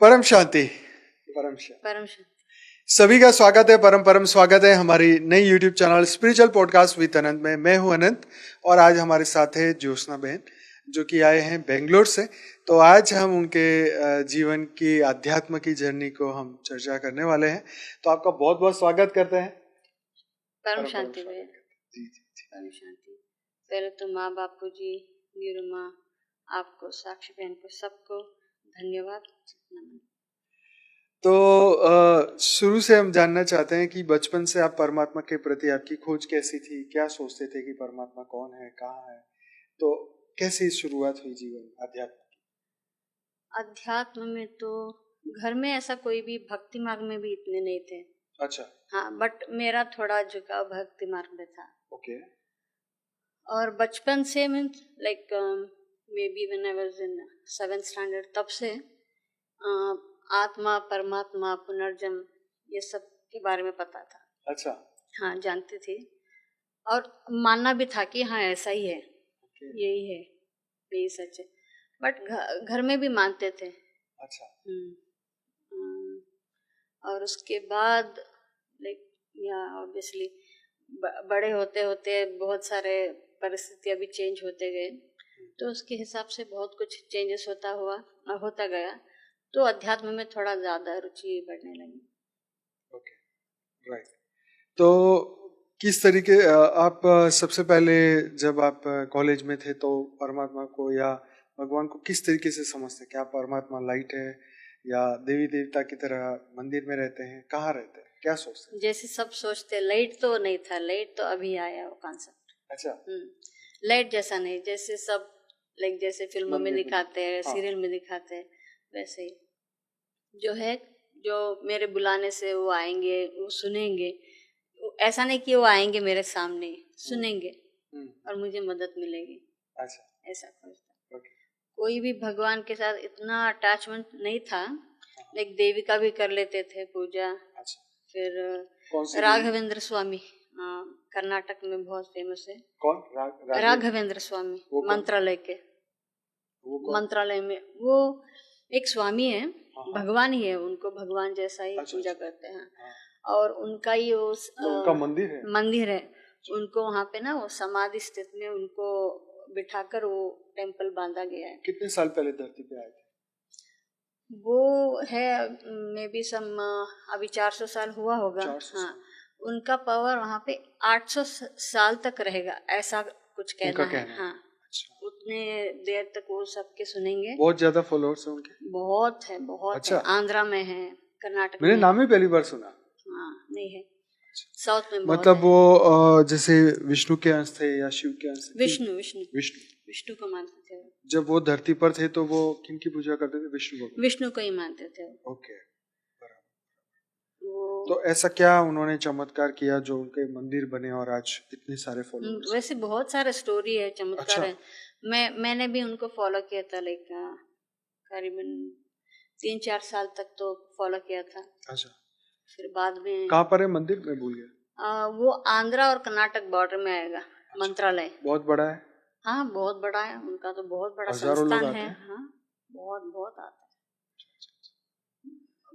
परम शांति। परम शांति। परम शांति। सभी का स्वागत है, परम परम स्वागत है हमारी नई YouTube channel spiritual podcast with Anant में। मैं हूं अनंत और आज हमारे साथ है ज्योत्सना बहन जो कि आए हैं बेंगलोर से। तो आज हम उनके जीवन की अध्यात्म की जर्नी को हम चर्चा करने वाले हैं। तो आपका बहुत बहुत स्वागत करते हैं। परम शांति भैया। जी जी जी। परम शांति। पहले तो माँ बापू जी, नीरू माँ, आपको, साक्षी बहन को, सबको धन्यवाद, नमन। तो शुरू से हम जानना चाहते हैं कि बचपन से आप परमात्मा के प्रति आपकी खोज कैसी थी, क्या सोचते थे कि परमात्मा कौन है, कहाँ है, तो कैसी शुरुआत हुई जीवन अध्यात्म की? अध्यात्म में तो घर में ऐसा कोई भी भक्ति मार्ग में भी इतने नहीं थे। अच्छा। हाँ, बट मेरा थोड़ा झुकाव भक्ति मार्ग में था। ओके। और बचपन से means like may be when I was in 7th standard, तब से आत्मा, परमात्मा, पुनर्जन्म, ये सब के बारे में पता था। अच्छा। हाँ, जानती थी और मानना भी था कि हाँ ऐसा ही है, यही है, यही सच है। बट घर में भी मानते थे। अच्छा। और उसके बाद लाइक या ऑब्वियसली बड़े होते होते बहुत सारे परिस्थितियाँ भी चेंज होते गए, तो उसके हिसाब से बहुत कुछ चेंजेस होता गया, तो अध्यात्म में थोड़ा ज़्यादा रुचि बढ़ने लगी। Okay, right. तो किस तरीके आप सबसे पहले जब आप कॉलेज में थे तो परमात्मा को या भगवान को किस तरीके से समझते? क्या परमात्मा लाइट है या देवी देवता की तरह मंदिर में रहते हैं, कहाँ रहते हैं, क्या सोचते हैं? जैसे सब सोचते, लाइट तो नहीं था, लाइट तो अभी आया वो कॉन्सेप्ट। अच्छा। लाइट जैसा नहीं, जैसे सब लाइक जैसे फिल्मों में दिखाते हैं, हाँ। सीरियल में दिखाते हैं, वैसे ही जो है, जो मेरे बुलाने से वो आएंगे, वो सुनेंगे। ऐसा नहीं कि वो आएंगे मेरे सामने, सुनेंगे और मुझे मदद मिलेगी। अच्छा। ऐसा खोजता। कोई भी भगवान के साथ इतना अटैचमेंट नहीं था, लाइक देवी का भी कर लेते थे पूजा। अच्छा। फिर राघवेंद्र स्वामी, कर्नाटक में बहुत फेमस है। कौन? राघवेंद्र स्वामी, मंत्रालय के। मंत्रालय में वो एक स्वामी है, भगवान ही है, उनको भगवान जैसा ही पूजा करते हैं। और उनका ही वो उनका मंदिर है। उनको वहाँ पे ना वो समाधि स्थिति में उनको बिठाकर वो टेम्पल बांधा गया है। कितने साल पहले धरती पे आए थे? वो है मे बी अभी 400 साल हुआ होगा। 400 हाँ, उनका पावर वहाँ पे 800 साल तक रहेगा, ऐसा कुछ कहना है। हाँ, उतने देर तक वो सबके सुनेंगे। बहुत ज्यादा फॉलोअर्स हैं उनके? बहुत है, बहुत। अच्छा। है, आंध्रा में है, कर्नाटक में। मैंने नाम ही पहली बार सुना। हाँ, नहीं है, साउथ में मतलब वो जैसे विष्णु के अंश थे या शिव के अंश थे? विष्णु को मानते थे। जब वो धरती पर थे तो वो किन की पूजा करते थे? विष्णु को ही मानते थे। ओके, तो ऐसा क्या उन्होंने चमत्कार किया जो उनके मंदिर बने और आज इतने सारे फॉलोअर्स? वैसे बहुत सारे स्टोरी है, चमत्कार। अच्छा। है, मैंने भी उनको फॉलो किया था, लाइक करीबन 3-4 साल तक तो फॉलो किया था। अच्छा। फिर बाद में कहाँ पर है मंदिर? मैं भूल गया। वो आंध्रा और कर्नाटक बॉर्डर में आएगा। अच्छा। मंत्रालय बहुत बड़ा है। हाँ, बहुत बड़ा है, उनका तो बहुत बड़ा संस्थान है। हाँ, बहुत आता है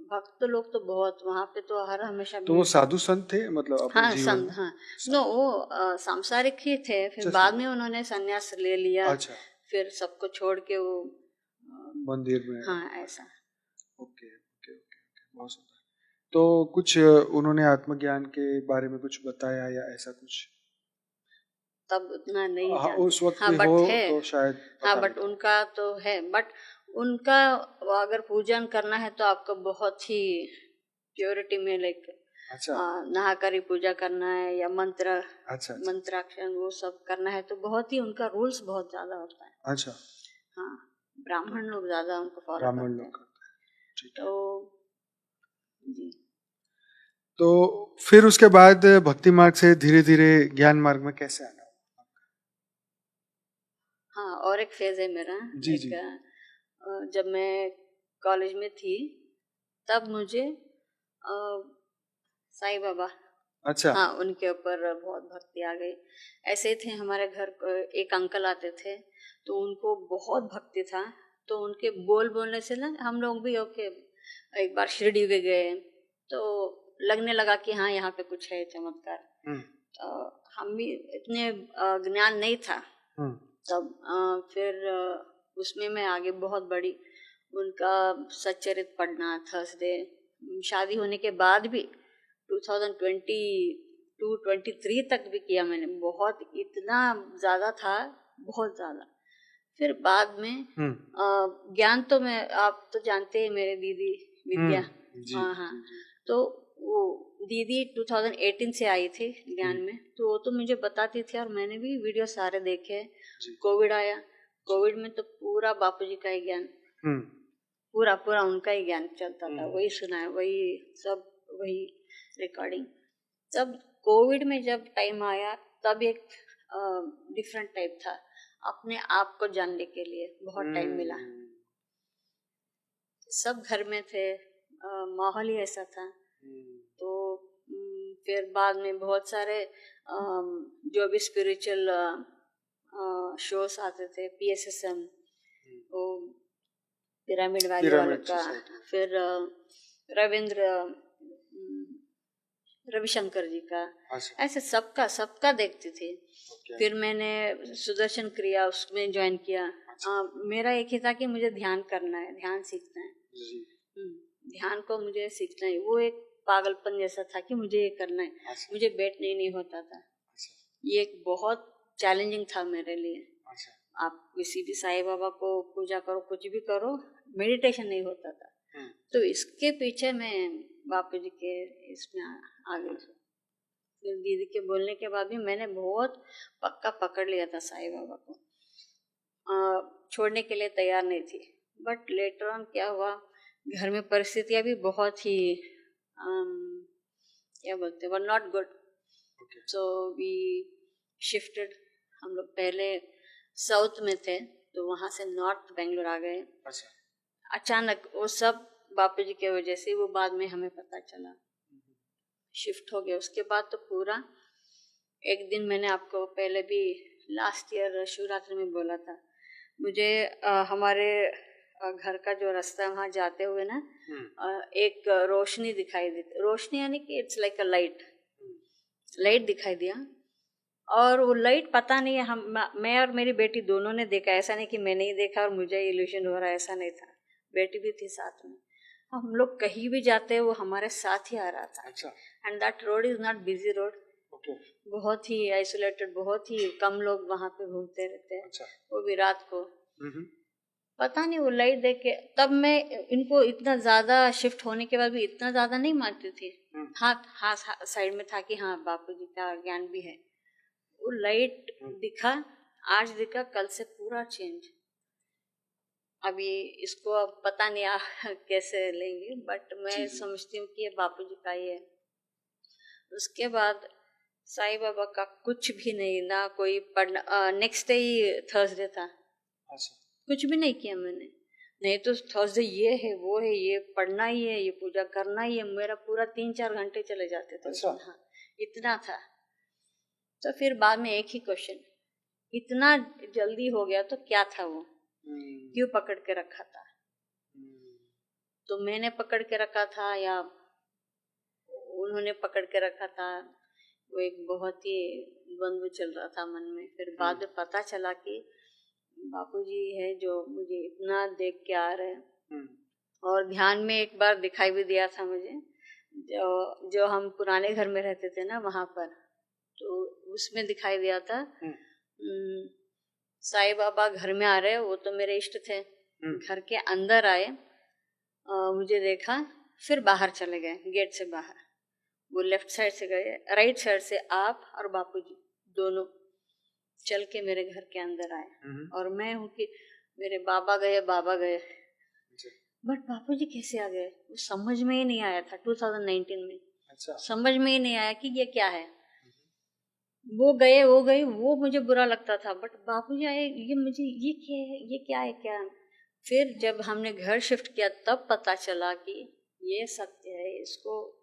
भक्त लोग तो बहुत वहाँ पे तो हर हमेशा। तो वो साधु संत थे मतलब? हाँ, संत। हाँ, वो सांसारिक ही थे, फिर बाद में उन्होंने संन्यास ले लिया। अच्छा। फिर सबको छोड़ के वो मंदिर में। हाँ, ऐसा। ओके, बहुत सुंदर। तो कुछ उन्होंने आत्मज्ञान के बारे में कुछ बताया या ऐसा कुछ? तब उतना नहीं जानते। उस वक्त हाँ, बट हो है, तो शायद हाँ, बट उनका तो है, बट उनका अगर पूजन करना है तो आपको बहुत ही प्योरिटी में लाइक अच्छा। नहा कर ही पूजा करना है या मंत्र। अच्छा। मंत्राक्षर वो सब करना है तो बहुत ही उनका रूल्स बहुत ज्यादा होता है। अच्छा। हाँ, ब्राह्मण लोग ज्यादा उनको फॉलो करते हैं। तो जी, तो फिर उसके बाद भक्ति मार्ग से धीरे धीरे ज्ञान मार्ग में कैसे आना? हाँ, और एक फेज है मेरा। जी। जब मैं कॉलेज में थी तब मुझे साईं बाबा, अच्छा। हाँ, उनके ऊपर बहुत भक्ति आ गई। ऐसे ही थे, हमारे घर एक अंकल आते थे तो उनको बहुत भक्ति था, तो उनके बोलने से ना हम लोग भी ओके एक बार शिरडी भी गए, तो लगने लगा कि हाँ यहाँ पे कुछ है चमत्कार। तो हम भी इतने ज्ञान नहीं था तब। फिर उसमें मैं आगे बहुत बड़ी, उनका सच्चरित पढ़ना, थर्सडे, शादी होने के बाद भी 2022-23 तक भी किया मैंने, बहुत इतना ज़्यादा था, बहुत ज़्यादा। फिर बाद में ज्ञान तो मैं, आप तो जानते हैं मेरे दीदी विद्या, हाँ हाँ, तो वो दीदी 2018 से आई थी ज्ञान में, तो वो तो मुझे बताती थी और मैंने भी वीडियो सारे देखे। कोविड आया, कोविड में तो पूरा बापूजी का ही ज्ञान, पूरा पूरा उनका ही ज्ञान चलता था, वही सुना, वही सब, वही रिकॉर्डिंग। तब कोविड में जब टाइम आया तब एक डिफरेंट टाइप था, अपने आप को जानने के लिए बहुत टाइम मिला। सब घर में थे, माहौल ही ऐसा था। तो फिर बाद में बहुत सारे जो भी स्पिरिचुअल शोज आते थे, PSSM, वो पिरामिड वैली वालों का, फिर रविशंकर जी का, ऐसे सबका देखती थी। फिर मैंने सुदर्शन क्रिया उसमें ज्वाइन किया। मेरा एक ही था कि मुझे ध्यान करना है, ध्यान सीखना है, ध्यान को मुझे सीखना है। वो एक पागलपन जैसा था कि मुझे ये करना है, मुझे बैठने नहीं होता था। ये एक बहुत चैलेंजिंग था मेरे लिए। आप किसी भी साईं बाबा को पूजा करो, कुछ भी करो, मेडिटेशन नहीं होता था। तो इसके पीछे मैं बापू जी के इसमें आ गई। फिर दीदी के बोलने के बाद भी मैंने बहुत पक्का पकड़ लिया था साईं बाबा को, छोड़ने के लिए तैयार नहीं थी। बट लेटर ऑन क्या हुआ, घर में परिस्थितियां भी बहुत ही क्या बोलते were not good, so we shifted. हम लोग पहले साउथ में थे, तो वहाँ से नॉर्थ बेंगलोर आ गए। अचानक वो सब बापू जी के वजह से, वो बाद में हमें पता चला, शिफ्ट हो गया। उसके बाद तो पूरा एक दिन, मैंने आपको पहले भी लास्ट ईयर शिवरात्रि में बोला था, मुझे हमारे घर का जो रास्ता है वहाँ जाते हुए ना, एक रोशनी दिखाई दी। रोशनी यानी कि इट्स लाइक अ लाइट दिखाई दिया। और वो लाइट पता नहीं है, मैं और मेरी बेटी दोनों ने देखा, ऐसा नहीं कि मैंने ही देखा और मुझे इल्यूशन हो रहा है, ऐसा नहीं था, बेटी भी थी साथ में। हम लोग कहीं भी जाते हैं वो हमारे साथ ही आ रहा था। And that road is not busy road, बहुत ही आइसोलेटेड, बहुत ही कम लोग वहाँ पे घूमते रहते हैं। वो भी रात को। पता नहीं वो लाइट देख के, तब मैं इनको इतना ज्यादा शिफ्ट होने के बाद भी इतना ज्यादा नहीं मानती थी। हाँ साइड में था कि हाँ बापू जी का ज्ञान भी है। वो लाइट दिखा, आज दिखा, कल से पूरा चेंज। अभी इसको अब पता नहीं कैसे लेंगे, बट मैं समझती हूँ कि ये बापू जी का ही है। उसके बाद साईं बाबा का कुछ भी नहीं, ना कोई पढ़ना। नेक्स्ट डे ही थर्सडे था, कुछ भी नहीं किया मैंने। नहीं तो थर्सडे ये है, वो है, ये पढ़ना ही है, ये पूजा करना ही है। मेरा पूरा 3-4 घंटे चले जाते थे। हाँ, इतना था। तो फिर बाद में एक ही क्वेश्चन, इतना जल्दी हो गया तो क्या था वो, क्यों पकड़ के रखा था? तो मैंने पकड़ के रखा था या उन्होंने पकड़ के रखा था, वो एक बहुत ही द्वंद्व चल रहा था मन में। फिर बाद में पता चला कि बापूजी है जो मुझे इतना देख के आ रहे हैं। और ध्यान में एक बार दिखाई भी दिया था मुझे, जो हम पुराने घर में रहते थे ना वहां पर, तो उसमें दिखाई दिया था साईं बाबा घर में आ रहे। वो तो मेरे इष्ट थे। घर के अंदर आए, मुझे देखा, फिर बाहर चले गए, गेट से बाहर। वो लेफ्ट साइड से गए, राइट साइड से आप और बापूजी दोनों चल के मेरे घर के अंदर आए। और मैं हूँ कि मेरे बाबा गए। बट बापूजी कैसे आ गए वो समझ में ही नहीं आया था 2019 में। समझ में ही नहीं आया कि ये क्या है। वो गए, वो मुझे बुरा लगता था, बट बापूजी आए, ये मुझे ये क्या है। फिर जब हमने घर शिफ्ट किया तब पता चला कि ये सत्य है, इसको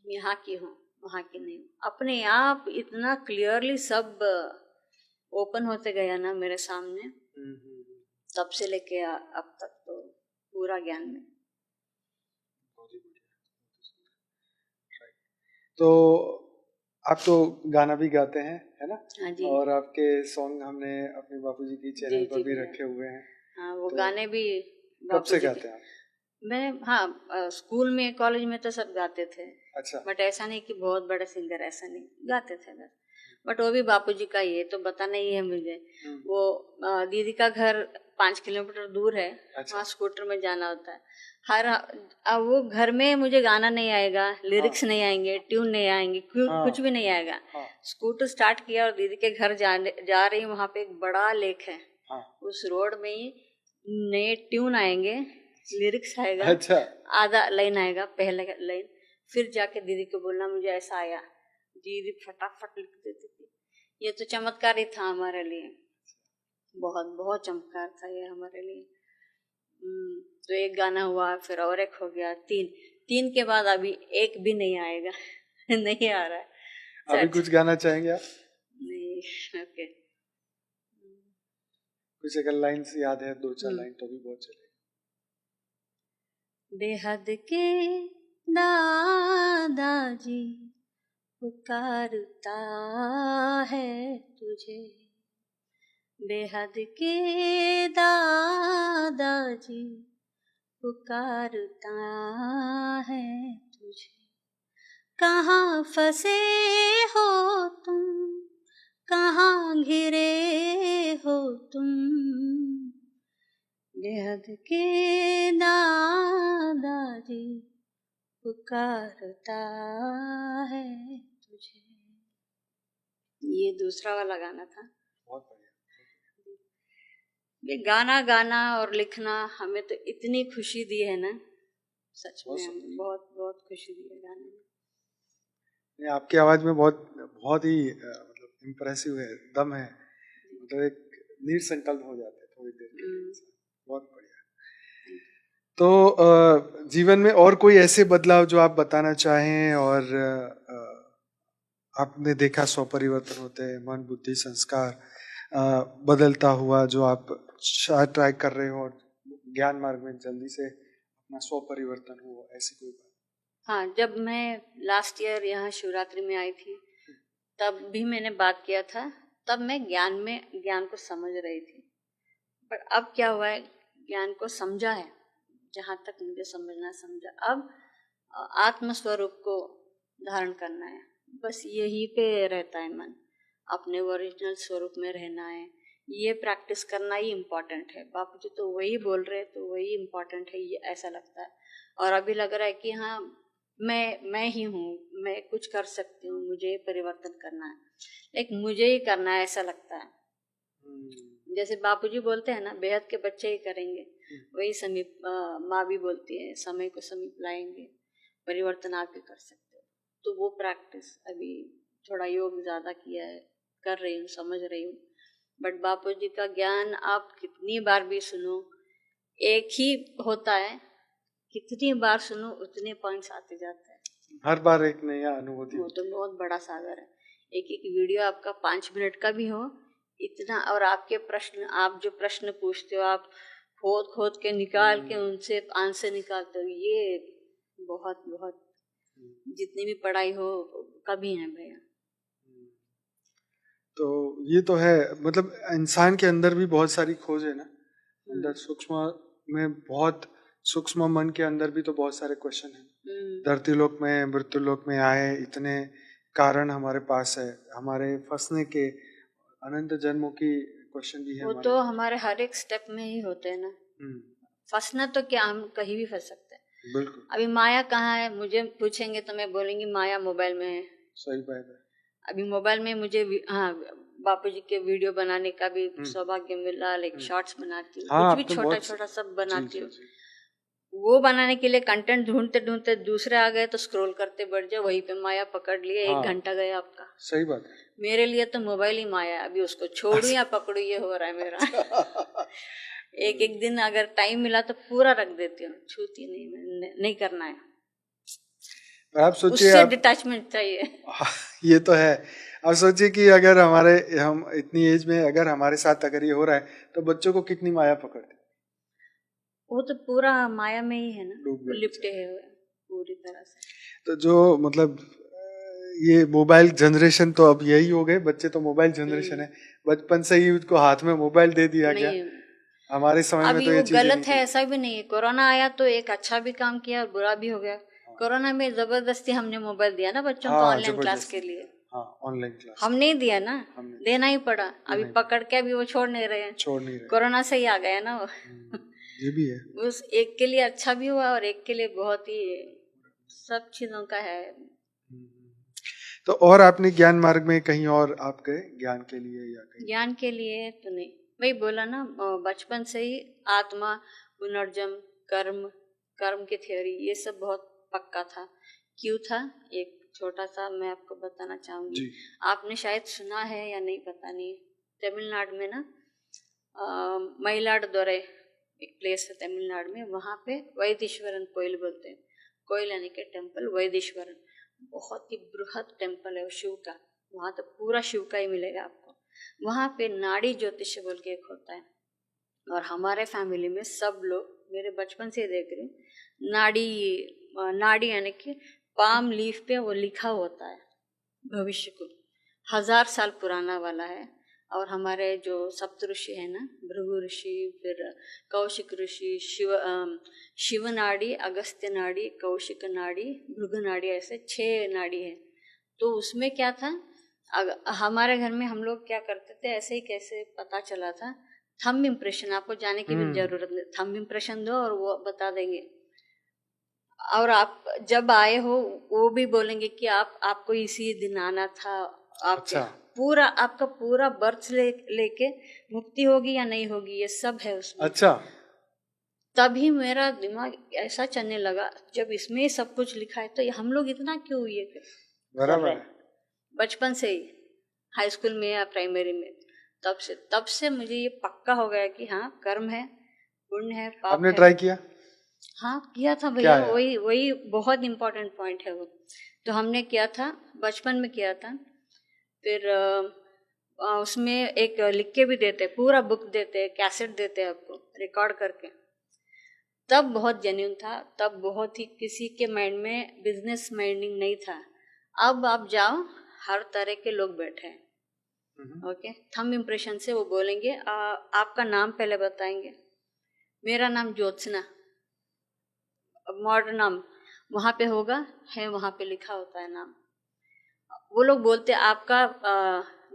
यहाँ की हूँ, वहाँ की नहीं। अपने आप इतना क्लियरली सब ओपन होते गया ना मेरे सामने, तब से लेके अब तक तो पूरा ज्ञान में। बहुत ही बढ़िया, बहुत ही सुंदर। राइट। तो आप तो गाना भी गाते हैं, है ना? हाँ जी। और आपके सॉन्ग हमने अपने बापूजी की चैनल जी, पर जी, भी जी। रखे हुए हैं। हाँ, वो तो गाने भी कब से बापूजी के। गाते हैं आप? मैं, हाँ, स्कूल में कॉलेज में तो सब गाते थे, अच्छा। बट ऐसा नहीं कि बहुत बड़े सिंगर, ऐसा नहीं, गाते थे बस। बट वो भी बापूजी का ही है, तो बताना ही है मुझे। वो दीदी का घर 5 किलोमीटर दूर है, अच्छा। वहाँ स्कूटर में जाना होता है। अब वो घर में मुझे गाना नहीं आएगा, लिरिक्स नहीं आएंगे, ट्यून नहीं आएंगे, कुछ भी नहीं आएगा। स्कूटर स्टार्ट किया और दीदी के घर जा रही हूँ, वहाँ पे एक बड़ा लेक है। उस रोड में ही नए ट्यून आएंगे, लिरिक्स आएगा। अच्छा। आधा लाइन आएगा, पहले लाइन, फिर जाके दीदी को बोलना मुझे ऐसा आया, दीदी फटाफट लिख देती थी। ये तो चमत्कार ही था हमारे लिए, बहुत बहुत चमत्कार था ये हमारे लिए। तो एक गाना हुआ, फिर और एक हो गया, तीन के बाद अभी एक भी नहीं आएगा। नहीं आ रहा है। अभी कुछ गाना चाहेंगे आप? नहीं, ओके। कुछ अगर लाइन्स याद है, 2-4 लाइन तो भी बहुत चलेगा। बेहद के दादाजी पुकारता है तुझे, बेहद के दादाजी पुकारता है तुझे। कहाँ फंसे हो तुम, कहाँ घिरे हो तुम, बेहद के दादाजी पुकारता है तुझे। ये दूसरा वाला गाना था। बहुत बढ़िया। ये गाना गाना और लिखना हमें तो इतनी खुशी दी है ना, सच में हमें बहुत बहुत खुशी दी है गाने में। आपकी आवाज में बहुत ही मतलब इम्प्रेसिव है, दम है, मतलब एक नीर संकल्प हो जाते हैं थोड़ी देर के लिए। बहुत बढ़िया। तो जीवन में और कोई ऐसे बदलाव जो आप बताना चाहें, और आपने देखा स्वपरिवर्तन होते हैं, मन बुद्धि संस्कार बदलता हुआ, जो आप शायद ट्राई कर रहे हो और ज्ञान मार्ग में जल्दी से अपना स्वपरिवर्तन हो, ऐसी कोई बात? हाँ, जब मैं लास्ट ईयर यहाँ शिवरात्रि में आई थी, तब भी मैंने बात किया था। तब मैं ज्ञान को समझ रही थी, पर अब क्या हुआ है, ज्ञान को समझा है, जहाँ तक मुझे समझना समझा। अब आत्मस्वरूप को धारण करना है, बस यही पे रहता है मन, अपने ओरिजिनल स्वरूप में रहना है, ये प्रैक्टिस करना ही इम्पोर्टेंट है। बापूजी तो वही बोल रहे, तो वही इम्पोर्टेंट है, ये ऐसा लगता है। और अभी लग रहा है कि हाँ, मैं ही हूँ, मैं कुछ कर सकती हूँ, मुझे परिवर्तन करना है, लेकिन मुझे ही करना है, ऐसा लगता है। जैसे बापूजी बोलते हैं ना, बेहद के बच्चे ही करेंगे, वही समीप माँ भी बोलती है, समय को समीप लाएंगे, परिवर्तन आप ही कर सकते हो। तो वो प्रैक्टिस अभी थोड़ा योग ज्यादा किया है, कर रही हूँ, समझ रही हूँ। बट बापूजी का ज्ञान आप कितनी बार भी सुनो, एक ही होता है, कितनी बार सुनो उतने पॉइंट्स आते जाते हैं, हर बार एक नया अनुभूति। वो तो बहुत बड़ा सागर है। एक एक वीडियो आपका 5 मिनट का भी हो, इतना, और आपके प्रश्न, आप जो प्रश्न पूछते हो, आप खोद के निकाल के उनसे आंसर निकालते हो, ये बहुत बहुत जितनी भी पढ़ाई हो कभी है भैया। तो ये तो है, मतलब इंसान के अंदर भी बहुत सारी खोज है ना, अंदर सूक्ष्म में, बहुत सूक्ष्म मन के अंदर भी तो बहुत सारे क्वेश्चन हैं। धरती लोक में, मृत्यु लोक में आए इतने कारण हमारे पास है, हमारे फंसने के अनंत जन्मों की क्वेश्चन भी है। वो तो हमारे हर एक स्टेप में ही होते हैं ना। फंसना तो क्या, हम कहीं भी फंस सकते हैं। बिल्कुल। अभी माया कहाँ है, मुझे पूछेंगे तो मैं बोलूंगी माया मोबाइल में है। सही बात है। अभी मोबाइल में मुझे हाँ, बापूजी के वीडियो बनाने का भी सौभाग्य मिला, लाइक शॉर्ट्स बनाती हूँ, कुछ भी छोटा छोटा सब बनाती हूँ। वो बनाने के लिए कंटेंट ढूंढते ढूंढते दूसरे आ गए तो स्क्रॉल करते बढ़ जाओ, वहीं पे माया पकड़ लिए, 1 घंटा गया आपका। सही बात है। मेरे लिए तो मोबाइल ही माया है, अभी उसको छोड़ू या पकड़ू ये हो रहा है मेरा। एक दिन अगर टाइम मिला तो पूरा रख देती हूँ, छूती नहीं करना है। आप सोचिए, उससे डिटैचमेंट चाहिए। ये तो है। आप सोचिए कि अगर हम इतनी एज में अगर हमारे साथ अगर ये हो रहा है, तो बच्चों को कितनी माया पकड़ती। वो तो पूरा माया में ही है ना, लिपटे हुए। पूरी तरह से। तो जो मतलब ये मोबाइल जनरेशन तो अब यही हो गए, बच्चे तो मोबाइल जनरेशन है, बचपन से ही उसको हाथ में मोबाइल दे दिया गया। नहीं, हमारे समय में अभी तो ये वो चीजें नहीं गलत है थी। ऐसा भी नहीं है। कोरोना आया तो एक अच्छा भी काम किया और बुरा भी हो गया। कोरोना में जबरदस्ती हमने मोबाइल दिया ना बच्चों को हाँ, ऑनलाइन क्लास जबरदस्ती। के लिए। हाँ, ऑनलाइन क्लास हम नहीं दिया ना, हमने देना ही पड़ा। अभी नहीं पकड़ के अभी वो छोड़ नहीं रहे हैं। छोड़ नहीं रहे। कोरोना से ही आ गया ना वो। ये भी है। उस एक के लिए अच्छा भी हुआ और एक के लिए बहुत ही सब चीजों का है। तो और आपने ज्ञान मार्ग में कहीं और आप गए ज्ञान के लिए या कहीं? ज्ञान के लिए तो नहीं, वही बोला ना, बचपन से ही आत्मा, पुनर्जन्म, कर्म, कर्म की थ्योरी, ये सब बहुत पक्का था। क्यों था, एक छोटा सा मैं आपको बताना चाहूंगी। आपने शायद सुना है या नहीं पता नहीं, तमिलनाडु में ना मयिलाडुथुरै एक प्लेस है तमिलनाडु में, वहाँ पे वैदीश्वरन कोयल बोलते हैं। कोयल यानी कि टेम्पल वैदीश्वरन, बहुत ही बृहद टेम्पल है वो शिव का। वहाँ तो पूरा शिव का ही मिलेगा आपको। वहाँ पे नाड़ी ज्योतिष बोल के एक होता है, और हमारे फैमिली में सब लोग, मेरे बचपन से देख रही हूँ, नाड़ी यानी कि पाम लीफ पे वो लिखा होता है भविष्य को, 1000 साल पुराना वाला है। और हमारे जो सप्त ऋषि है ना, भृगु ऋषि, फिर कौशिक ऋषि, शिव नाड़ी, अगस्त्य नाड़ी, कौशिक नाड़ी, भृगु नाड़ी, ऐसे 6 नाड़ी है। तो उसमें क्या था, हमारे घर में हम लोग क्या करते थे, ऐसे ही कैसे पता चला था, थंब इम्प्रेशन, आपको जाने की भी जरूरत नहीं, थंब इम्प्रेशन दो और वो बता देंगे। और आप जब आए हो वो भी बोलेंगे कि आपको इसी दिन आना था। आपके पूरा आपका पूरा बर्थ लेके मुक्ति होगी या नहीं होगी, ये सब है उसमें। अच्छा। तभी मेरा दिमाग ऐसा चलने लगा, जब इसमें सब कुछ लिखा है तो हम लोग इतना क्यों ये कर रहे हैं बचपन से ही, हाई स्कूल में या प्राइमरी में। तब से मुझे ये पक्का हो गया कि हाँ, कर्म है, पुण्य है, पाप है। आपने ट्राई किया? हाँ, किया था भैया। वही बहुत इम्पोर्टेंट पॉइंट है वो। तो हमने किया था, बचपन में किया था। फिर उसमें एक लिख के भी देते, पूरा बुक देते, कैसेट देते आपको रिकॉर्ड करके। तब बहुत जेन्युइन था, तब बहुत ही किसी के माइंड में बिजनेस माइंडिंग नहीं था। अब आप जाओ, हर तरह के लोग बैठे हैं। ओके, थंब इम्प्रेशन से वो बोलेंगे, आपका नाम पहले बताएंगे। मेरा नाम ज्योत्सना, मॉडर्न नाम वहाँ पे होगा, है वहाँ पे लिखा होता है नाम। वो लोग बोलते आपका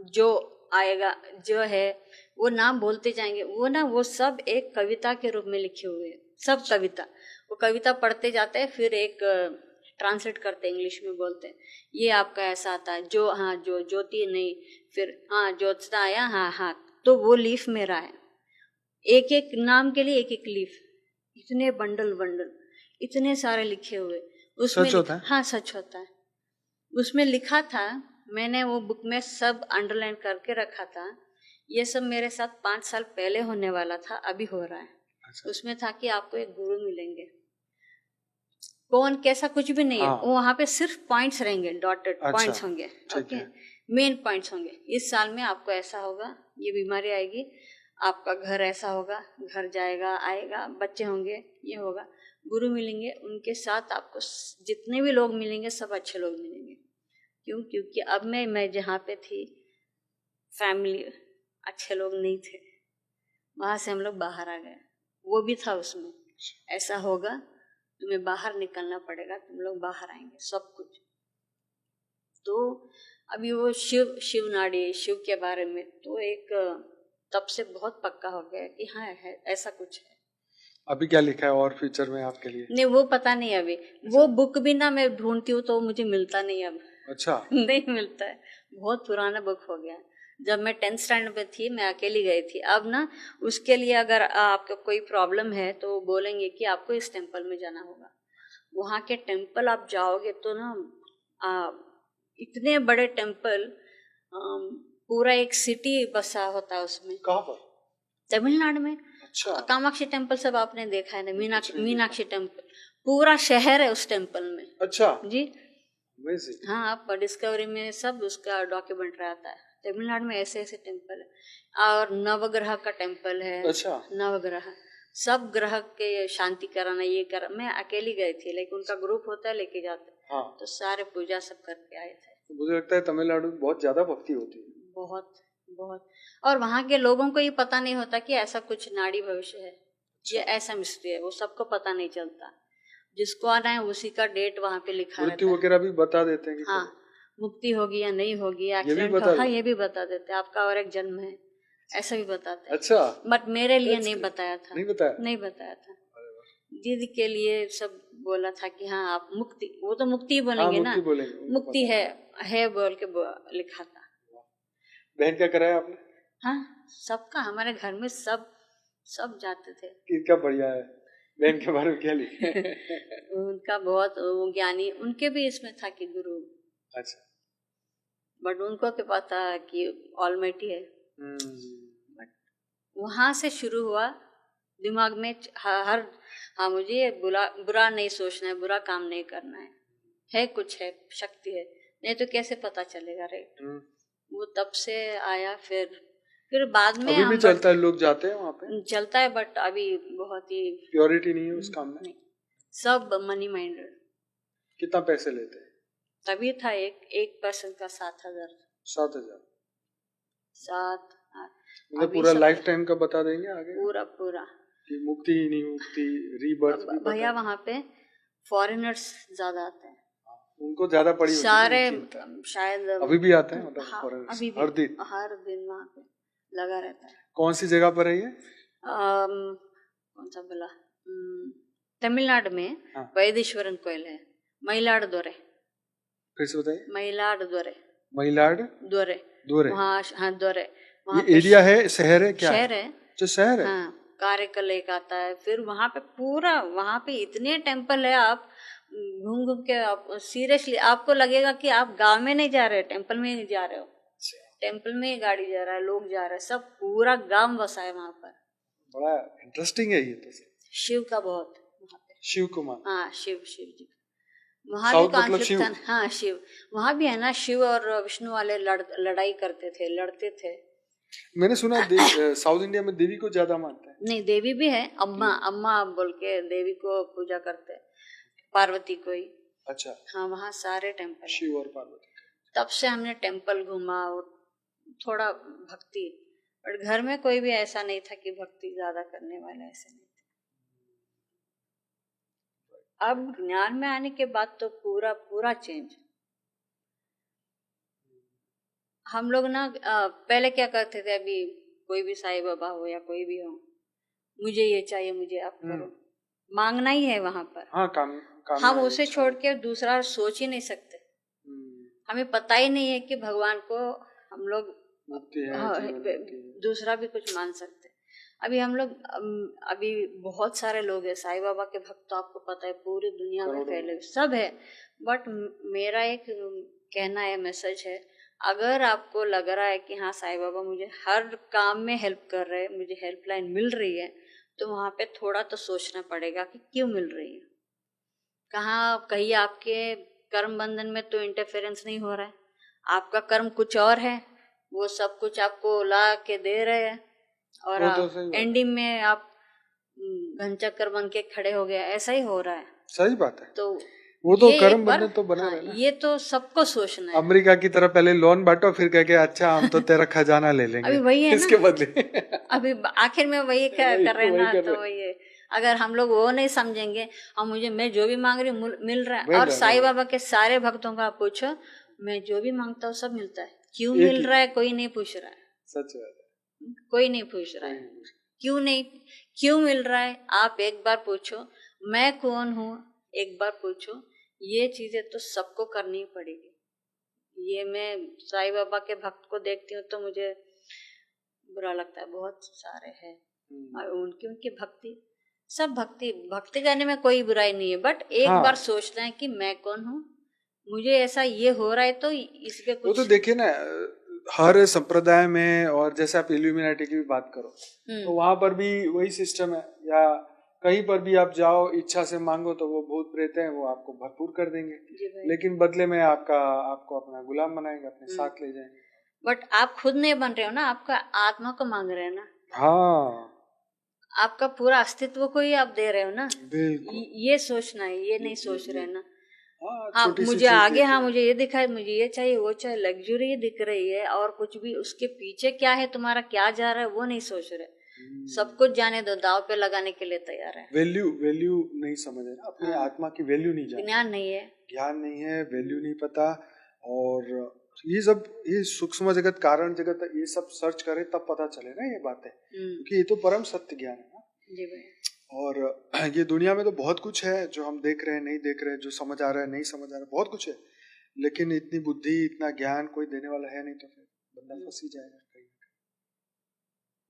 जो आएगा, जो है वो नाम बोलते जाएंगे। वो ना, वो सब एक कविता के रूप में लिखे हुए हैं, सब कविता। वो कविता पढ़ते जाते हैं, फिर एक ट्रांसलेट करते हैं, इंग्लिश में बोलते हैं, ये आपका ऐसा आता है, जो हाँ जो ज्योति नहीं, फिर हाँ ज्योत्सना आया, हाँ हाँ, तो वो लीफ मेरा है। एक एक नाम के लिए एक एक लीफ, इतने बंडल इतने सारे लिखे हुए उसमें। सच होता है? हाँ, सच होता है। उसमें लिखा था, मैंने वो बुक में सब अंडरलाइन करके रखा था। ये सब मेरे साथ 5 साल पहले होने वाला था, अभी हो रहा है। अच्छा। उसमें था कि आपको एक गुरु मिलेंगे, कौन कैसा कुछ भी नहीं है। वो वहाँ पे सिर्फ पॉइंट्स रहेंगे, डॉटेड पॉइंट्स होंगे। ओके, मेन पॉइंट्स होंगे। इस साल में आपको ऐसा होगा, ये बीमारी आएगी, आपका घर ऐसा होगा, घर जाएगा आएगा, बच्चे होंगे, ये होगा। गुरु मिलेंगे, उनके साथ आपको जितने भी लोग मिलेंगे सब अच्छे लोग मिलेंगे। क्यों? क्योंकि अब मैं जहाँ पे थी, फैमिली अच्छे लोग नहीं थे, वहाँ से हम लोग बाहर आ गए। वो भी था उसमें, ऐसा होगा, तुम्हें बाहर निकलना पड़ेगा, तुम लोग बाहर आएंगे, सब कुछ। तो अभी वो शिव नाड़ी, शिव के बारे में तो एक तब से बहुत पक्का हो गया कि हाँ है, ऐसा कुछ है। अभी क्या लिखा है और फ्यूचर में आपके लिए? नहीं, वो पता नहीं अभी। वो बुक भी ना मैं ढूंढती हूँ तो मुझे मिलता नहीं अब। अच्छा। नहीं मिलता है, बहुत पुराना बुक हो गया। जब मैं 10th स्टैंडर्ड में थी, मैं अकेली गई थी। अब ना उसके लिए अगर आपको कोई प्रॉब्लम है तो बोलेंगे कि आपको इस टेम्पल में जाना होगा। वहाँ के टेम्पल आप जाओगे तो ना, इतने बड़े टेम्पल, पूरा एक सिटी बसा होता है उसमें। कहाँ पर? तमिलनाडु में। अच्छा। कामाक्षी टेम्पल सब आपने देखा है ना, मीनाक्षी टेम्पल, पूरा शहर है उस टेम्पल में। अच्छा जी। हाँ, आप डिस्कवरी में सब उसका डॉक्यूमेंट रहता है। तमिलनाडु में ऐसे ऐसे टेम्पल है। और नवग्रह का टेम्पल है। अच्छा। नवग्रह सब ग्रह के शांति कराना, ये कर, मैं अकेली गई थी, लेकिन उनका ग्रुप होता है लेके जाते। हाँ। तो सारे पूजा सब करके आए थे। तो मुझे लगता है तमिलनाडु में बहुत ज्यादा भक्ति होती है। बहुत बहुत। और वहाँ के लोगों को ये पता नहीं होता कि ऐसा कुछ नाड़ी भविष्य है, ये ऐसा मिस्ट्री है, वो सबको पता नहीं चलता। जिसको आना है उसी का डेट वहाँ पे लिखा रहता मृत्यु है। वगैरह भी बता देते हैं कि हाँ, मुक्ति होगी या नहीं होगी, ये भी एक्सीडेंट बता हाँ, देते ये भी बता देते हैं, आपका और एक जन्म है, ऐसा भी बताते हैं। अच्छा। बट मेरे लिए नहीं बताया था। नहीं बताया? नहीं बताया था। दीदी के लिए सब बोला था कि हाँ आप मुक्ति, वो तो मुक्ति ही बोलेंगे ना, मुक्ति है बोल के लिखा था। बहन क्या कराया आपने? हाँ, सबका, हमारे घर में सब जाते थे। कितना बढ़िया है। बहन के बारे में क्या लिखे? उनका बहुत वो ज्ञानी, उनके भी इसमें था कि गुरु। अच्छा। बट उनको क्या पता कि ऑलमाइटी है। बट वहां से शुरू हुआ दिमाग में हर हाँ, मुझे बुरा नहीं सोचना है, बुरा काम नहीं करना है कुछ है, शक्ति है, नहीं तो कैसे पता चलेगा, राइट। वो तब से आया। फिर बाद में अभी भी चलता है, लोग जाते हैं वहाँ पे? चलता है, बट अभी बहुत ही प्योरिटी नहीं है उस काम में। नहीं, सब मनी माइंडेड। कितना पैसे लेते हैं? तभी था एक पर्सन का 7,000। 7,000? 7 मतलब पूरा लाइफ टाइम का बता देंगे आगे? पूरा कि मुक्ति ही नहीं मुक्ति, रीबर्थ भी भैया वहाँ पे फॉरेनर्स ज्यादा आते हैं, उनको ज्यादा पड़ी सारे शायद अभी भी आते हैं, मतलब हाँ, फॉरेनर्स अभी भी हर दिन वहाँ पे लगा रहता है। कौन सी जगह पर है ये? कौन सा बोला, तमिलनाडु में वैदेश्वरन कोयल है, मयिलाडुतुरै। फिर से बताइए। मयिलाडुतुरै वहाँ, हाँ द्वारे, ये एरिया है, शहर है क्या? शहर है। जो शहर है, हाँ, कार्यकल एक आता है। फिर वहाँ पे वहाँ पे इतने टेम्पल है, आप घूम घूम के आप सीरियसली आपको लगेगा कि आप गांव में नहीं जा रहे, टेम्पल में ही जा रहे हो। टेम्पल में ही गाड़ी जा रहा है, लोग जा रहे हैं, सब पूरा गांव बसा है वहाँ पर। बड़ा इंटरेस्टिंग है ये तो। शिव का बहुत वहाँ पे, शिव कुमार, हाँ शिव जी वहाँ भी कॉन्फ्लिक्ट था। हाँ शिव वहाँ भी है ना, शिव और विष्णु वाले लड़ाई करते थे, लड़ते थे। मैंने सुना साउथ इंडिया में देवी को ज्यादा मानते हैं। नहीं, देवी भी है, अम्मा बोल के देवी को पूजा करते हैं, पार्वती को ही। अच्छा। हाँ, वहाँ सारे टेम्पल, शिव और पार्वती। तब से हमने टेम्पल घूमा और थोड़ा भक्ति, पर घर में कोई भी ऐसा नहीं था कि भक्ति ज्यादा करने वाला, ऐसे नहीं था। अब ज्ञान में आने के बाद तो पूरा चेंज। हम लोग ना पहले क्या करते थे, अभी कोई भी साईं बाबा हो या कोई भी हो, मुझे ये चाहिए, मुझे आप करो, मांगना ही है वहां पर। हाँ, हम उसे छोड़ के दूसरा सोच ही नहीं सकते। हमें पता ही नहीं है कि भगवान को हम लोग दूसरा भी कुछ मान सकते। अभी हम लोग अभी बहुत सारे लोग हैं साईं बाबा के भक्त, तो आपको पता है पूरी दुनिया में फैले सब है। बट मेरा एक कहना है, मैसेज है, अगर आपको लग रहा है कि हाँ साईं बाबा मुझे हर काम में हेल्प कर रहे हैं, मुझे हेल्पलाइन मिल रही है, तो वहाँ पे थोड़ा तो सोचना पड़ेगा कि क्यों मिल रही है। कहीं आपके कर्म बंधन में तो इंटरफेरेंस नहीं हो रहा है, आपका कर्म कुछ और है, वो सब कुछ आपको ला के दे रहे हैं, और एंडिंग में आप घन चक्कर बन के खड़े हो गए, ऐसा ही हो रहा है। सही बात है। तो वो तो कर्म बंधन तो बना है ना। ये तो सबको सोचना है। अमेरिका की तरह पहले लोन बांटो, फिर कह के अच्छा हम तो तेरा खजाना ले लेंगे। अभी वही है इसके बदले अभी आखिर में वही कर रहे हैं ना, तो वही है। अगर हम लोग वो नहीं समझेंगे, और मैं जो भी मांग रही हूँ मिल रहा है, और साईं बाबा के सारे भक्तों का आप पूछो, मैं जो भी मांगता हूँ सब मिलता है। क्यों मिल रहा है कोई नहीं पूछ रहा है। सच है, कोई नहीं पूछ रहा है क्यों मिल रहा है। आप एक बार पूछो मैं कौन हूँ, एक बार पूछो, ये चीजें तो सबको करनी पड़ेगी। ये मैं साईं बाबा के भक्त को देखती हूँ तो मुझे बुरा लगता है, बहुत सारे हैं और उनकी भक्ति करने में कोई बुराई नहीं है, बट एक बार सोचना है कि मैं कौन हूँ, मुझे ऐसा ये हो रहा है तो इसके कुछ। वो तो देखिए ना, हर संप्रदाय में, और जैसे आप इल्यूमिनाटी की भी बात करो तो वहां पर भी वही सिस्टम है, या कहीं पर भी आप जाओ इच्छा से मांगो तो वो भूत प्रेत हैं, वो आपको भरपूर कर देंगे, लेकिन बदले में आपको अपना गुलाम बनाएंगे, अपने साथ ले जाएंगे। बट आप खुद नहीं बन रहे हो ना, आपका आत्मा को मांग रहे हैं ना। हाँ, आपका पूरा अस्तित्व को ही आप दे रहे हो ना। बिल्कुल। ये सोचना है, ये नहीं सोच रहे ना। हाँ, छोटी सी मुझे चीज आगे, देख हाँ रहे मुझे ये दिखा है, मुझे ये चाहिए, वो चाहिए, लग्जरी दिख रही है, और कुछ भी उसके पीछे क्या है, तुम्हारा क्या जा रहा है, वो नहीं सोच रहे। सब कुछ जाने दो, दाव पे लगाने के लिए तैयार है। वैल्यू नहीं समझ रहे ना, अपने हाँ। आत्मा की वैल्यू नहीं जान, ज्ञान नहीं है, ज्ञान नहीं है, वैल्यू नहीं पता। और ये सब, ये सूक्ष्म जगत, कारण जगत, ये सब सर्च करें तब पता चले ना ये बातें, क्योंकि ये तो परम सत्य ज्ञान है ना। जी भाई। और ये दुनिया में तो बहुत कुछ है जो हम देख रहे हैं, नहीं देख रहे हैं, जो समझ आ रहा है, नहीं समझ आ रहा है, बहुत कुछ है, लेकिन इतनी बुद्धि, इतना ज्ञान कोई देने वाला है नहीं, तो फिर बंदा फंस ही जाएगा कहीं।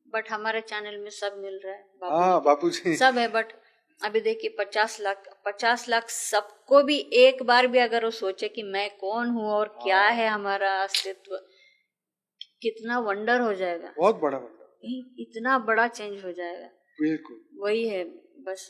बट हमारे चैनल में सब मिल रहा है, हाँ बापूजी सब है। बट अभी देखिए 50 लाख सबको भी एक बार भी अगर वो सोचे कि मैं कौन हूँ और क्या है हमारा अस्तित्व, कितना वंडर हो जाएगा, बहुत बड़ा वंडर, इतना बड़ा चेंज हो जाएगा। बिल्कुल, वही है बस।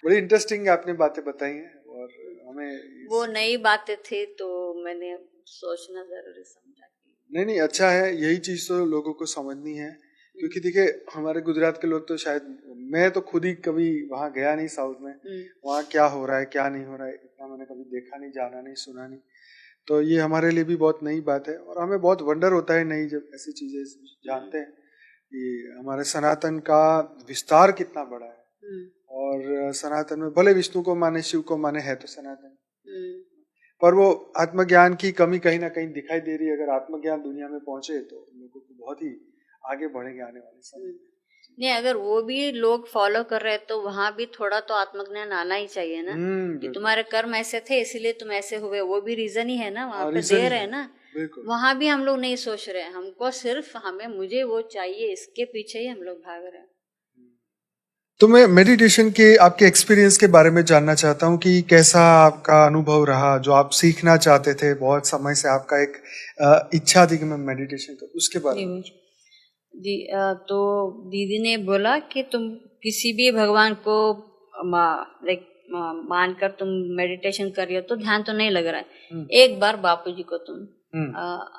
बड़ी इंटरेस्टिंग आपने बातें बताई हैं, और हमें वो नई बातें थी तो मैंने सोचना जरूरी समझा कि नहीं, अच्छा है, यही चीज तो लोगों को समझनी है। क्योंकि देखिए हमारे गुजरात के लोग तो शायद, मैं तो खुद ही कभी वहां गया नहीं साउथ में, वहाँ क्या हो रहा है क्या नहीं हो रहा है इतना मैंने कभी देखा नहीं, जाना नहीं, सुना नहीं, तो ये हमारे लिए भी बहुत नई बात है। और हमें बहुत वंडर होता है नई जब ऐसी चीजें जानते हैं कि हमारे सनातन का विस्तार कितना बड़ा है। और सनातन में भले विष्णु को माने, शिव को माने, है तो सनातन, पर वो आत्मज्ञान की कमी कहीं ना कहीं दिखाई दे रही है। अगर आत्मज्ञान दुनिया में पहुंचे तो लोगों को बहुत ही आगे बढ़ेंगे आने वाले समय में। नहीं, अगर वो भी लोग फॉलो कर रहे हैं तो वहां भी थोड़ा तो आत्मज्ञान आना ही चाहिए ना, कि तुम्हारे कर्म ऐसे थे इसीलिए तुम ऐसे हुए, वो भी रीजन ही है ना, वहां पे दे रहे हैं ना। वहां भी हम लोग नहीं सोच रहे हैं, हमको सिर्फ मुझे वो चाहिए, इसके पीछे ही हम लोग भाग रहे हैं। तो मैं मेडिटेशन के आपके एक्सपीरियंस के बारे में जानना चाहता हूँ कि कैसा आपका अनुभव रहा, जो आप सीखना चाहते थे बहुत समय से, आपका एक इच्छा थी कि मैं मेडिटेशन करूँ, उसके बारे में। जी, तो दीदी ने बोला कि तुम किसी भी भगवान को मानकर तुम मेडिटेशन कर रही हो तो ध्यान तो नहीं लग रहा है, एक बार बापूजी को तुम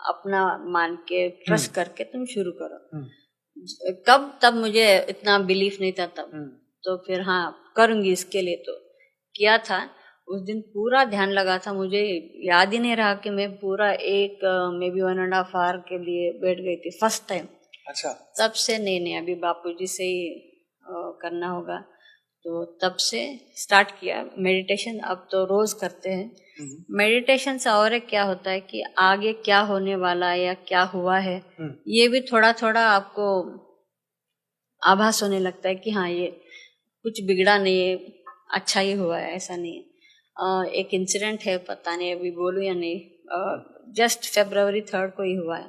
अपना मान के ट्रस्ट करके तुम शुरू करो। तब मुझे इतना बिलीफ नहीं था तब, तो फिर हाँ करूंगी इसके लिए, तो किया था। उस दिन पूरा ध्यान लगा था, मुझे याद ही नहीं रहा कि मैं पूरा एक मे बी 1.5 आवर के लिए बैठ गई थी फर्स्ट टाइम। अच्छा। तब से नहीं अभी बापूजी से ही करना होगा, तो तब से स्टार्ट किया मेडिटेशन। अब तो रोज करते हैं मेडिटेशन से। और क्या होता है कि आगे क्या होने वाला है या क्या हुआ है ये भी थोड़ा थोड़ा आपको आभास होने लगता है कि हाँ ये कुछ बिगड़ा नहीं है, अच्छा ही हुआ है, ऐसा नहीं है। एक इंसिडेंट है, पता नहीं अभी बोलूं या नहीं, जस्ट February 3rd को ही हुआ है।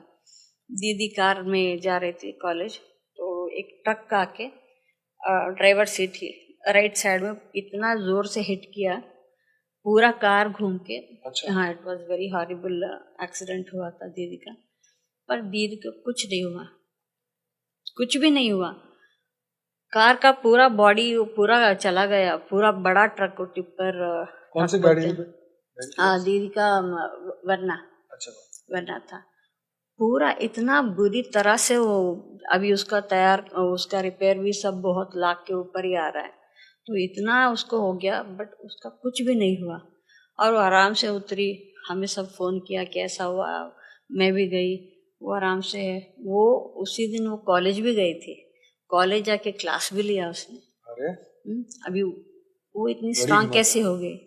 दीदी कार में जा रही थी कॉलेज, तो एक ट्रक का आके ड्राइवर सीट ही राइट साइड में इतना जोर से हिट किया, पूरा कार घूम के। अच्छा। हाँ, it was very horrible accident हुआ था दीदी का, पर दीदी को कुछ नहीं हुआ, कुछ भी नहीं हुआ। कार का पूरा बॉडी पूरा चला गया, पूरा बड़ा ट्रक टिप्पर। कौन सी गाड़ी है? दीदी का वरना। अच्छा, वरना था। पूरा इतना बुरी तरह से वो अभी उसका रिपेयर भी सब बहुत लाख के ऊपर ही आ रहा है, तो इतना उसको हो गया, बट उसका कुछ भी नहीं हुआ और वो आराम से उतरी। हमें सब फोन किया कैसा हुआ, मैं भी गई, वो आराम से है। वो उसी दिन वो कॉलेज भी गई थी, कॉलेज जाके क्लास भी लिया उसने। अरे अभी वो इतनी स्ट्रांग कैसे हो गई।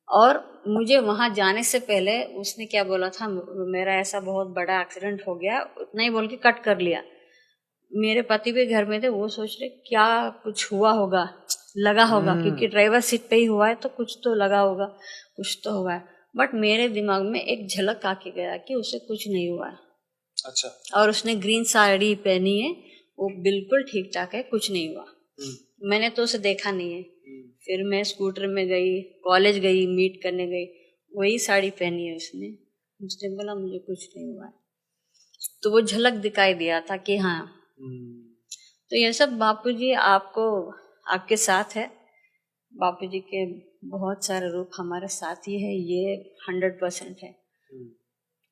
और मुझे वहां जाने से पहले उसने क्या बोला था, मेरा ऐसा बहुत बड़ा एक्सीडेंट हो गया, उतना ही बोल के कट कर लिया। मेरे पति भी घर में थे, वो सोच रहे क्या कुछ हुआ होगा, लगा होगा, क्योंकि ड्राइवर सीट पे ही हुआ है तो कुछ तो लगा होगा, कुछ तो हुआ है। बट मेरे दिमाग में एक झलक आके गया कि उसे कुछ नहीं हुआ है। अच्छा। और उसने ग्रीन साड़ी पहनी है, वो बिल्कुल ठीक ठाक है, कुछ नहीं हुआ। मैंने तो उसे देखा नहीं है। फिर मैं स्कूटर में गई, कॉलेज गई, मीट करने गई, वही साड़ी पहनी है उसने बोला मुझे कुछ नहीं हुआ है। तो वो झलक दिखाई दिया था कि हाँ। तो ये सब बापूजी आपके साथ है। बापूजी के बहुत सारे रूप हमारे साथ ही है, ये 100% है।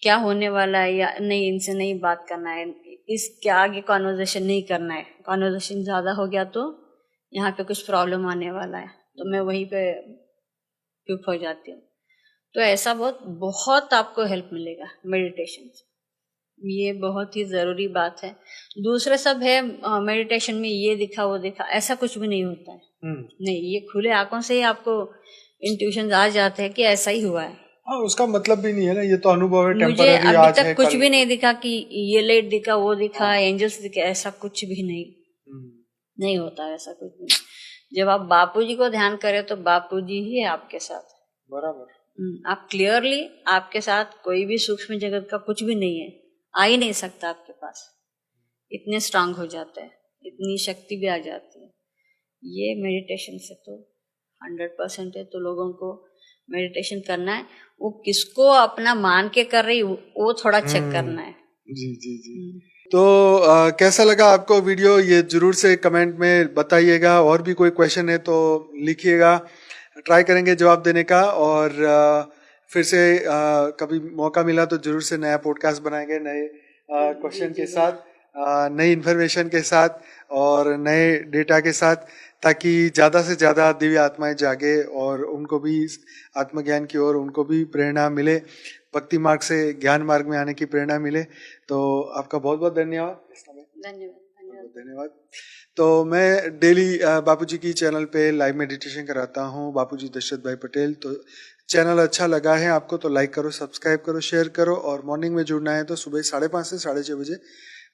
क्या होने वाला है या नहीं, इनसे नहीं बात करना है, इसके आगे कॉन्वर्जेशन नहीं करना है, कॉन्वर्जेशन ज़्यादा हो गया तो यहाँ पे कुछ प्रॉब्लम आने वाला है, तो मैं वहीं पे चुप हो जाती हूँ। तो ऐसा बहुत आपको हेल्प मिलेगा मेडिटेशन से, ये बहुत ही ज़रूरी बात है। दूसरे सब है मेडिटेशन में ये दिखा वो दिखा, ऐसा कुछ भी नहीं होता है। नहीं, ये खुले आंखों से ही आपको इंट्यूशन आ जाते हैं कि ऐसा ही हुआ है। हाँ, उसका मतलब भी नहीं है ना, ये तो अनुभव है, मुझे टेम्पररी, अभी आज तक है, कुछ कल भी नहीं दिखा कि ये लाइट दिखा वो दिखा, एंजल्स दिखे, ऐसा कुछ भी नहीं, नहीं होता ऐसा कुछ भी। जब आप बापूजी को ध्यान करें तो बापूजी ही है आपके साथ, बराबर। आप क्लियरली, आपके साथ कोई भी सूक्ष्म जगत का कुछ भी नहीं है, आ ही नहीं सकता आपके पास, इतने स्ट्रांग हो जाते हैं, इतनी शक्ति भी आ जाती है। ये मेडिटेशन से तो 100% है। तो लोगों को मेडिटेशन करना है, वो किसको अपना मान के कर रही वो थोड़ा चेक करना है। जी जी जी। तो कैसा लगा आपको वीडियो, ये जरूर से कमेंट में बताइएगा, और भी कोई क्वेश्चन है तो लिखिएगा, ट्राई करेंगे जवाब देने का। और फिर से कभी मौका मिला तो जरूर से नया पॉडकास्ट बनाएंगे, नए क्वेश्चन के साथ, नई इन्फॉर्मेशन के साथ और नए डेटा के साथ, ताकि ज़्यादा से ज़्यादा दिव्य आत्माएं जागे और उनको भी आत्मज्ञान की ओर उनको भी प्रेरणा मिले, भक्ति मार्ग से ज्ञान मार्ग में आने की प्रेरणा मिले। तो आपका बहुत बहुत धन्यवाद। धन्यवाद। तो मैं डेली बापूजी की चैनल पे लाइव मेडिटेशन कराता हूँ, बापूजी दशरथ भाई पटेल। तो चैनल अच्छा लगा है आपको तो लाइक करो, सब्सक्राइब करो, शेयर करो, और मॉर्निंग में जुड़ना है तो सुबह 5:30 से 6:30 बजे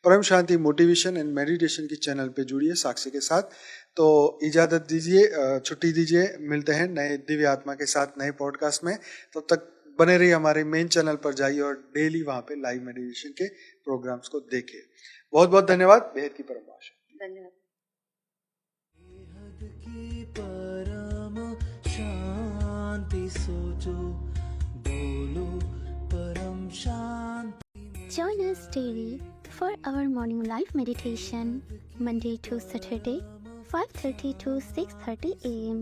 परम शांति मोटिवेशन एंड मेडिटेशन की चैनल पे जुड़िए साक्षी के साथ। तो इजाज़त दीजिए, छुट्टी दीजिए, मिलते हैं नए दिव्य आत्मा के साथ नए पॉडकास्ट में। तब तक बने रहिए हमारे मेन चैनल पर, जाइए और डेली वहाँ पे लाइव मेडिटेशन के प्रोग्राम्स को देखिए। बहुत बहुत धन्यवाद। बेहद की परम आशा। धन्यवाद। Join us daily for our morning live meditation, Monday to Saturday, 5:30 to 6:30 a.m.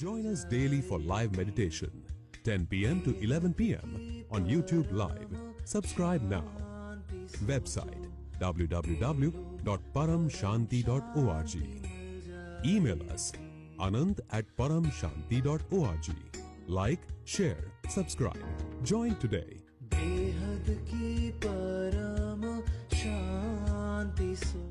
Join us daily for live meditation, 10 p.m. to 11 p.m. on YouTube Live. Subscribe now. Website www.paramshanti.org. Email us anand@paramshanti.org. Like, share, subscribe. Join today. बेहद की परम शांति सो